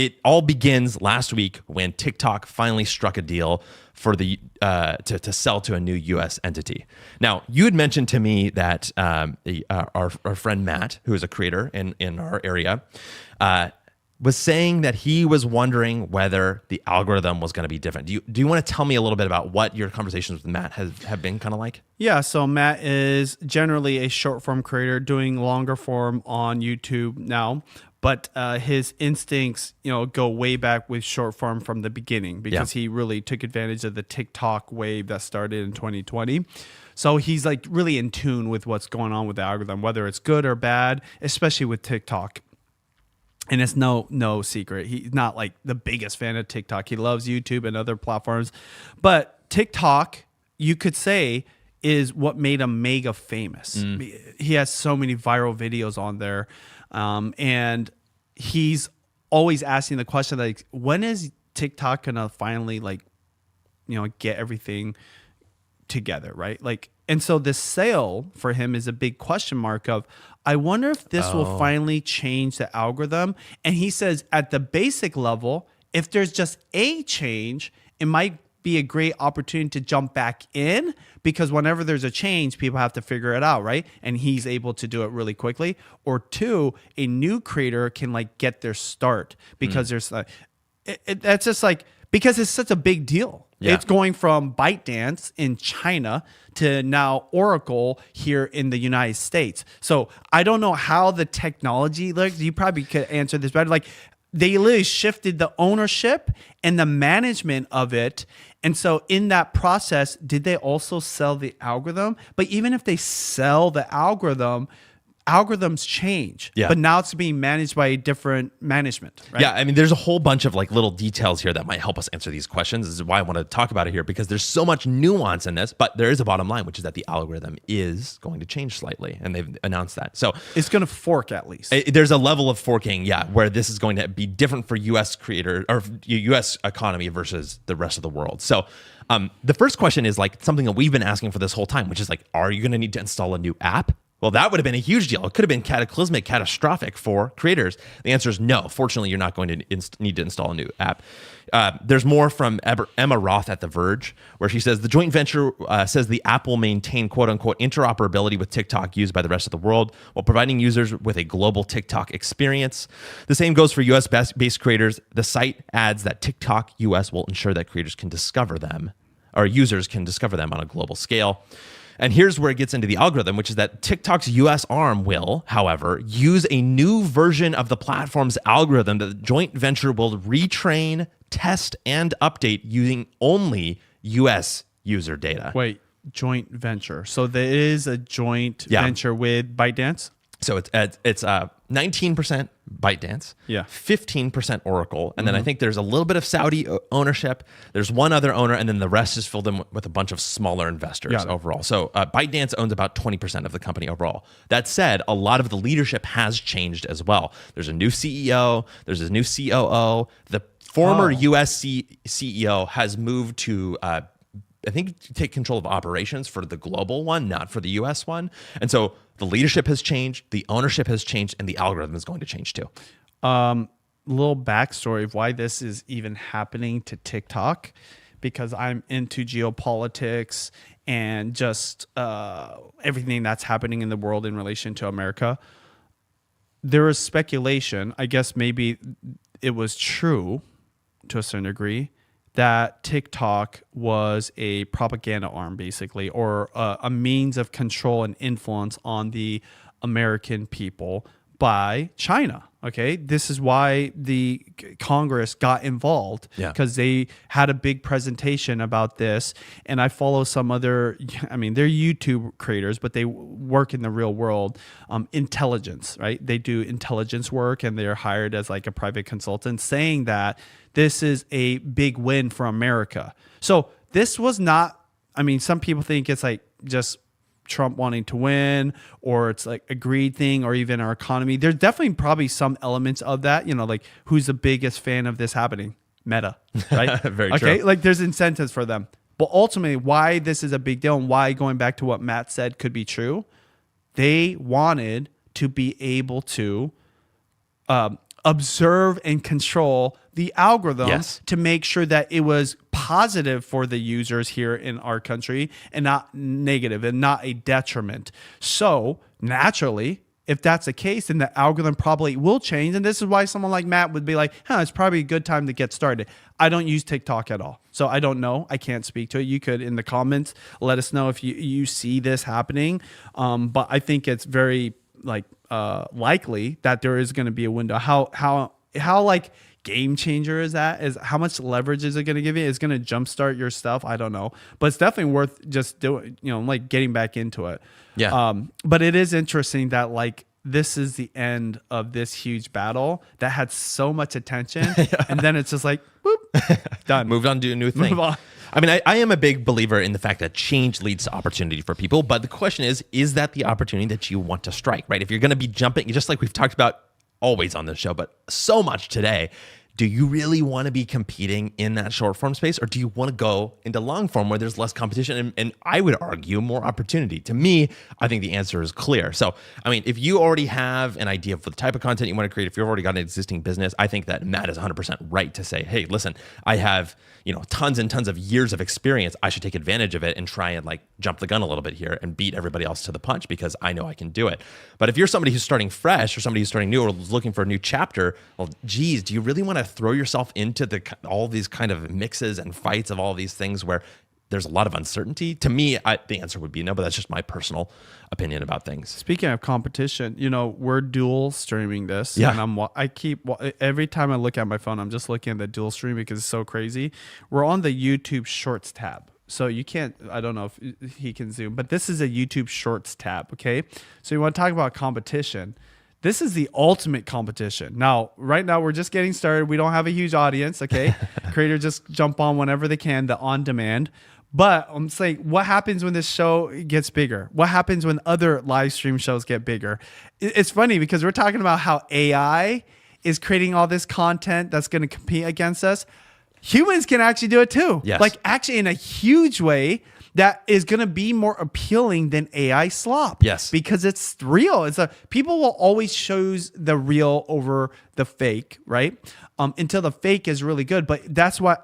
it all begins last week when TikTok finally struck a deal for the to sell to a new U.S. entity. Now, you had mentioned to me that our friend Matt, who is a creator in our area, was saying that he was wondering whether the algorithm was going to be different. Do you want to tell me a little bit about what your conversations with Matt have been kind of like? Yeah, so Matt is generally a short form creator doing longer form on YouTube now. But his instincts, go way back with short form from the beginning because he really took advantage of the TikTok wave that started in 2020. So he's like really in tune with what's going on with the algorithm, whether it's good or bad, especially with TikTok. And it's no secret. He's not like the biggest fan of TikTok. He loves YouTube and other platforms. But TikTok, you could say, is what made him mega famous. He has so many viral videos on there. And he's always asking the question, like, when is TikTok gonna finally get everything together, right? And so this sale for him is a big question mark of, I wonder if this will finally change the algorithm. And he says at the basic level, if there's just a change, it might be a great opportunity to jump back in, because whenever there's a change, people have to figure it out, right? And he's able to do it really quickly. Or two, a new creator can get their start because there's that's just because it's such a big deal. Yeah. It's going from ByteDance in China to now Oracle here in the United States. So I don't know how the technology looks. You probably could answer this better. They literally shifted the ownership and the management of it. And so in that process, did they also sell the algorithm? But even if they sell the algorithm, algorithms change. Yeah. But now it's being managed by a different management, right? Yeah, I mean, there's a whole bunch of little details here that might help us answer these questions. This is why I want to talk about it here, because there's so much nuance in this, but there is a bottom line, which is that the algorithm is going to change slightly, and they've announced that. So it's going to fork at least. There's a level of forking, where this is going to be different for U.S. creators or U.S. economy versus the rest of the world. So the first question is something that we've been asking for this whole time, which is are you going to need to install a new app? Well, that would have been a huge deal. It could have been cataclysmic, catastrophic for creators. The answer is no. Fortunately, you're not going to need to install a new app. There's more from Emma Roth at The Verge, where she says the joint venture says the app will maintain quote-unquote interoperability with TikTok used by the rest of the world while providing users with a global TikTok experience. The same goes for US-based creators. The site adds that TikTok US will ensure that creators can discover them, or users can discover them on a global scale. And here's where it gets into the algorithm, which is that TikTok's US arm will, however, use a new version of the platform's algorithm that the joint venture will retrain, test, and update using only US user data. Wait, joint venture. So there is a joint venture with ByteDance? So it's 19% ByteDance, 15% Oracle, and then I think there's a little bit of Saudi ownership. There's one other owner, and then the rest is filled in with a bunch of smaller investors overall. So ByteDance owns about 20% of the company overall. That said, a lot of the leadership has changed as well. There's a new CEO. There's a new COO. The former US CEO has moved to I think take control of operations for the global one, not for the US one. And so the leadership has changed, the ownership has changed, and the algorithm is going to change too. Little backstory of why this is even happening to TikTok, because I'm into geopolitics and just everything that's happening in the world in relation to America. There is speculation, I guess maybe it was true to a certain degree, that TikTok was a propaganda arm, basically, or a means of control and influence on the American people by China. Okay, this is why the Congress got involved, because they had a big presentation about this. And I follow some other, they're YouTube creators, but they work in the real world, intelligence, right? They do intelligence work, and they're hired as a private consultant, saying that this is a big win for America. So this was not, some people think it's just Trump wanting to win, or it's a greed thing, or even our economy. There's definitely probably some elements of that, who's the biggest fan of this happening? Meta, right? Very true. Okay, there's incentives for them. But ultimately, why this is a big deal, and why, going back to what Matt said, could be true, they wanted to be able to observe and control the algorithm Yes. to make sure that it was positive for the users here in our country and not negative and not a detriment. So naturally, if that's the case, then the algorithm probably will change. And this is why someone like Matt would be like, it's probably a good time to get started. I don't use TikTok at all. So I don't know. I can't speak to it. You could, in the comments, let us know if you see this happening. But I think it's very likely that there is going to be a window. How like game changer is that? Is how much leverage is it going to give you? It's going to jumpstart your stuff. I don't know, but it's definitely worth just doing. Like getting back into it. Yeah. But it is interesting that like this is the end of this huge battle that had so much attention, and then it's just like, boop, done. Moved on to a new thing. Move on. I mean, I am a big believer in the fact that change leads to opportunity for people. But the question is that the opportunity that you want to strike, right? If you're going to be jumping, just like we've talked about always on this show, but so much today, do you really want to be competing in that short form space, or do you want to go into long form where there's less competition and I would argue more opportunity? To me, I think the answer is clear. So, I mean, if you already have an idea for the type of content you want to create, if you've already got an existing business, I think that Matt is 100% right to say, hey, listen, I have tons and tons of years of experience. I should take advantage of it and try and like jump the gun a little bit here and beat everybody else to the punch because I know I can do it. But if you're somebody who's starting fresh or somebody who's starting new or looking for a new chapter, well, geez, do you really want to throw yourself into all these kind of mixes and fights of all these things where there's a lot of uncertainty? To me, the answer would be no, but that's just my personal opinion about things. Speaking of competition, we're dual streaming this. Yeah. And every time I look at my phone, I'm just looking at the dual stream because it's so crazy. We're on the YouTube Shorts tab. So you can't, I don't know if he can zoom, but this is a YouTube Shorts tab, okay? So you want to talk about competition. This is the ultimate competition. Now, right now, we're just getting started. We don't have a huge audience, okay? Creators just jump on whenever they can, the on-demand. But I'm saying, what happens when this show gets bigger? What happens when other live stream shows get bigger? It's funny because we're talking about how AI is creating all this content that's going to compete against us. Humans can actually do it too. Yes. Like actually in a huge way that is going to be more appealing than AI slop. Yes. Because it's real. People will always choose the real over the fake, right? Until the fake is really good. But that's why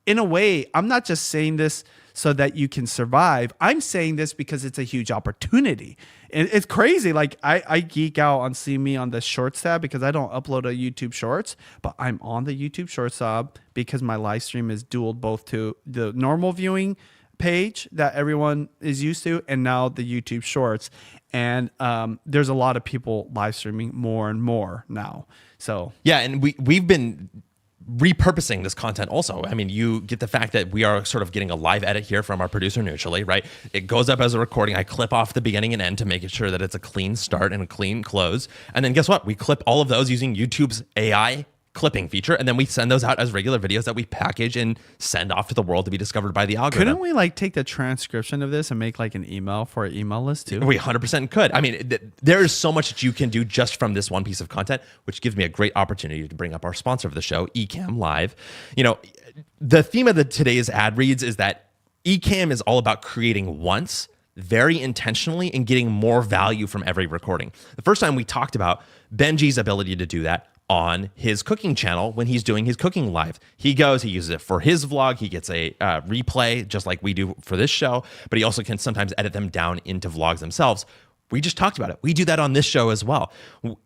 in a way, I'm not just saying this so that you can survive. I'm saying this because it's a huge opportunity. And it's crazy. Like I geek out on seeing me on the Shorts tab because I don't upload a YouTube Shorts, but I'm on the YouTube Shorts tab because my live stream is dualed both to the normal viewing page that everyone is used to and now the YouTube Shorts. And there's a lot of people live streaming more and more now. So yeah, and we've been repurposing this content also. I mean, you get the fact that we are sort of getting a live edit here from our producer Neutrally, right? It goes up as a recording. I clip off the beginning and end to make sure that it's a clean start and a clean close. And then guess what? We clip all of those using YouTube's AI clipping feature, and then we send those out as regular videos that we package and send off to the world to be discovered by the algorithm. Couldn't we take the transcription of this and make an email for an email list too? We 100% could. I mean, there is so much that you can do just from this one piece of content, which gives me a great opportunity to bring up our sponsor of the show, Ecamm Live. The theme of today's ad reads is that Ecamm is all about creating once, very intentionally, and getting more value from every recording. The first time we talked about Benji's ability to do that on his cooking channel when he's doing his cooking live. He uses it for his vlog. He gets a replay just like we do for this show, but he also can sometimes edit them down into vlogs themselves. We just talked about it. We do that on this show as well.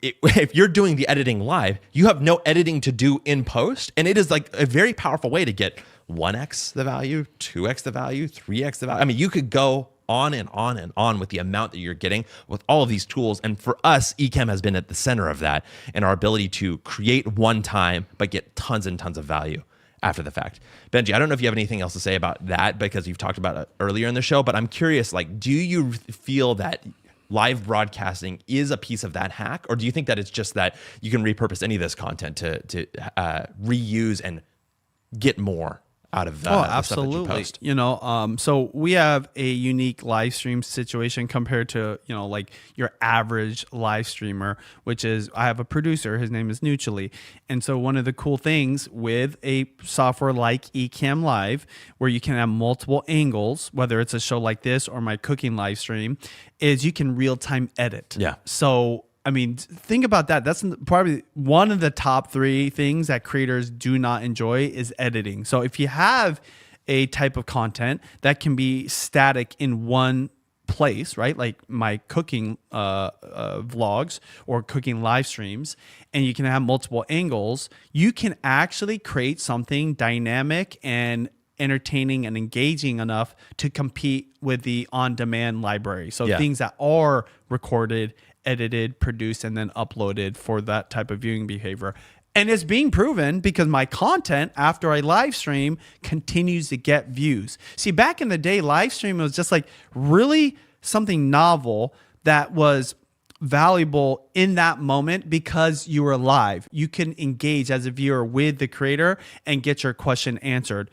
If you're doing the editing live, you have no editing to do in post, and it is like a very powerful way to get 1x the value, 2x the value, 3x the value. I mean, you could go on and on and on with the amount that you're getting with all of these tools. And for us, Ecamm has been at the center of that and our ability to create one time, but get tons and tons of value after the fact. Benji, I don't know if you have anything else to say about that because you've talked about it earlier in the show, but I'm curious, do you feel that live broadcasting is a piece of that hack? Or do you think that it's just that you can repurpose any of this content to reuse and get more out of the absolutely. Stuff that you post? So we have a unique live stream situation compared to, your average live streamer, which is I have a producer, his name is Neutrally. And so one of the cool things with a software like Ecamm Live, where you can have multiple angles, whether it's a show like this or my cooking live stream, is you can real-time edit. Yeah. So I mean, think about that. That's probably one of the top 3 things that creators do not enjoy is editing. So if you have a type of content that can be static in one place, right? Like my cooking vlogs or cooking live streams, and you can have multiple angles, you can actually create something dynamic and entertaining and engaging enough to compete with the on-demand library. So things that are recorded, edited, produced, and then uploaded for that type of viewing behavior. And it's being proven because my content after I live stream continues to get views. See, back in the day, live stream was just like really something novel that was valuable in that moment because you were live. You can engage as a viewer with the creator and get your question answered.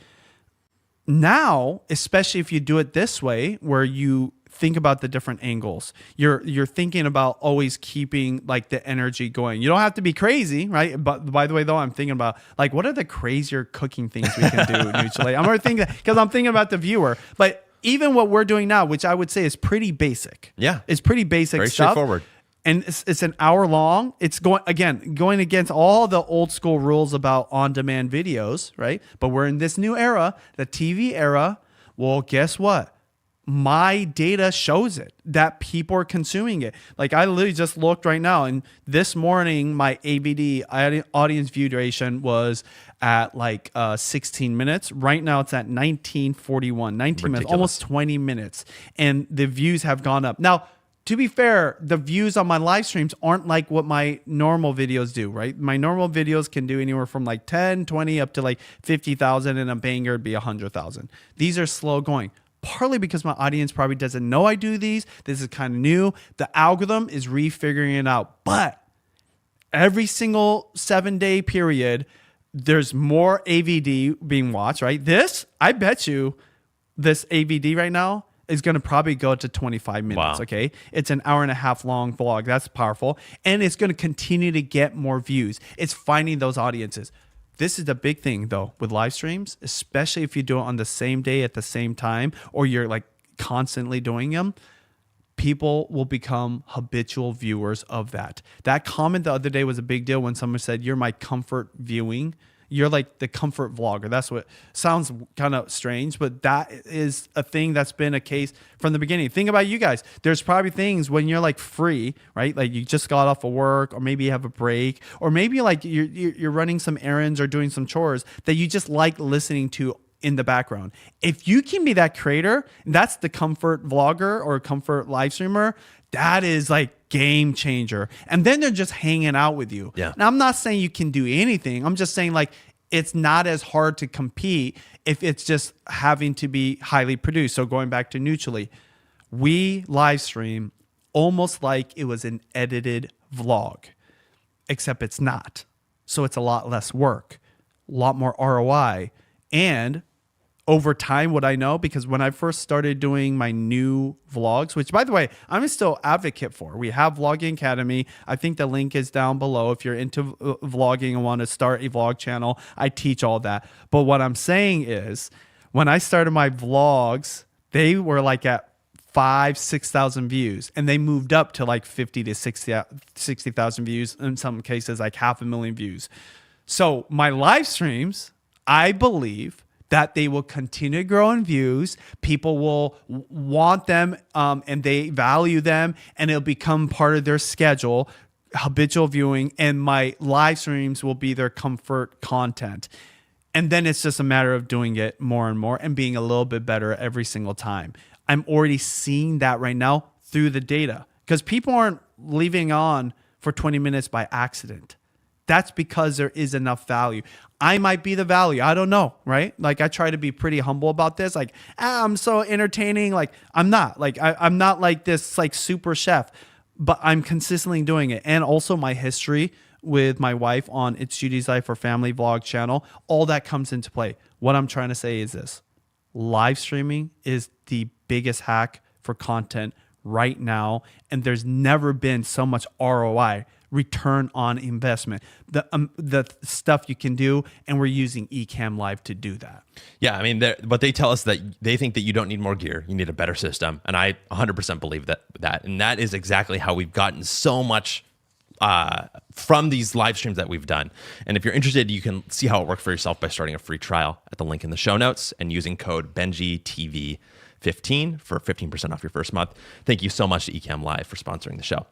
Now, especially if you do it this way, where you think about the different angles, you're thinking about always keeping like the energy going. You don't have to be crazy, right? But by the way, though, I'm thinking about like what are the crazier cooking things we can do mutually. I'm already thinking because I'm thinking about the viewer, but even what we're doing now, which I would say is pretty basic. Yeah, it's pretty basic very stuff. straightforward. And it's an hour long. It's going against all the old school rules about on-demand videos, right? But we're in this new era, the TV era. Well, guess what? My data shows it that people are consuming it. Like I literally just looked right now, and this morning my AVD audience view duration was at like 16 minutes. Right now it's at 19:41, 19 minutes, almost 20 minutes, and the views have gone up. Now, to be fair, the views on my live streams aren't like what my normal videos do, right? My normal videos can do anywhere from like 10, 20 up to like 50,000, and a banger would be 100,000. These are slow going. Partly because my audience probably doesn't know I do these. This is kind of new. The algorithm is refiguring it out. But every single 7-day period, there's more AVD being watched, right? I bet you this AVD right now is going to probably go to 25 minutes, okay? It's an hour and a half long vlog. That's powerful. And it's going to continue to get more views. It's finding those audiences. This is the big thing, though, with live streams, especially if you do it on the same day at the same time, or you're like constantly doing them. People will become habitual viewers of that. That comment the other day was a big deal when someone said, "You're my comfort viewing." You're like the comfort vlogger. That's what sounds kind of strange, but that is a thing that's been a case from the beginning. Think about you guys. There's probably things when you're like free, right? Like you just got off of work, or maybe you have a break, or maybe like you're running some errands or doing some chores that you just like listening to in the background. If you can be that creator, that's the comfort vlogger or comfort live streamer, that is like game changer. And then they're just hanging out with you. Yeah. Now, I'm not saying you can do anything. I'm just saying like it's not as hard to compete if it's just having to be highly produced. So going back to Neutrally, we live stream almost like it was an edited vlog, except it's not. So it's a lot less work, a lot more ROI. And over time, what I know, because when I first started doing my new vlogs, which by the way, I'm still advocate for, we have Vlogging Academy. I think the link is down below. If you're into vlogging and want to start a vlog channel, I teach all that. But what I'm saying is when I started my vlogs, they were like at 5,000-6,000 views, and they moved up to like 50 to 60,000 views. In some cases, like 500,000 views. So my live streams, I believe that they will continue to grow in views. People will want them and they value them, and it'll become part of their schedule, habitual viewing, and my live streams will be their comfort content. And then it's just a matter of doing it more and more and being a little bit better every single time. I'm already seeing that right now through the data, because people aren't leaving on for 20 minutes by accident. That's because there is enough value. I might be the value. I don't know, right? Like I try to be pretty humble about this. Like, I'm so entertaining. Like I'm not. Like I'm not like this like super chef, but I'm consistently doing it. And also my history with my wife on It's Judy's Life or Family Vlog channel, all that comes into play. What I'm trying to say is this. Live streaming is the biggest hack for content right now. And there's never been so much ROI, return on investment, the stuff you can do, and we're using Ecamm Live to do that. Yeah, I mean, but they tell us that they think that you don't need more gear, you need a better system, and I 100% believe that, and that is exactly how we've gotten so much from these live streams that we've done. And if you're interested, you can see how it works for yourself by starting a free trial at the link in the show notes and using code BenjiTV15 for 15% off your first month. Thank you so much to Ecamm Live for sponsoring the show.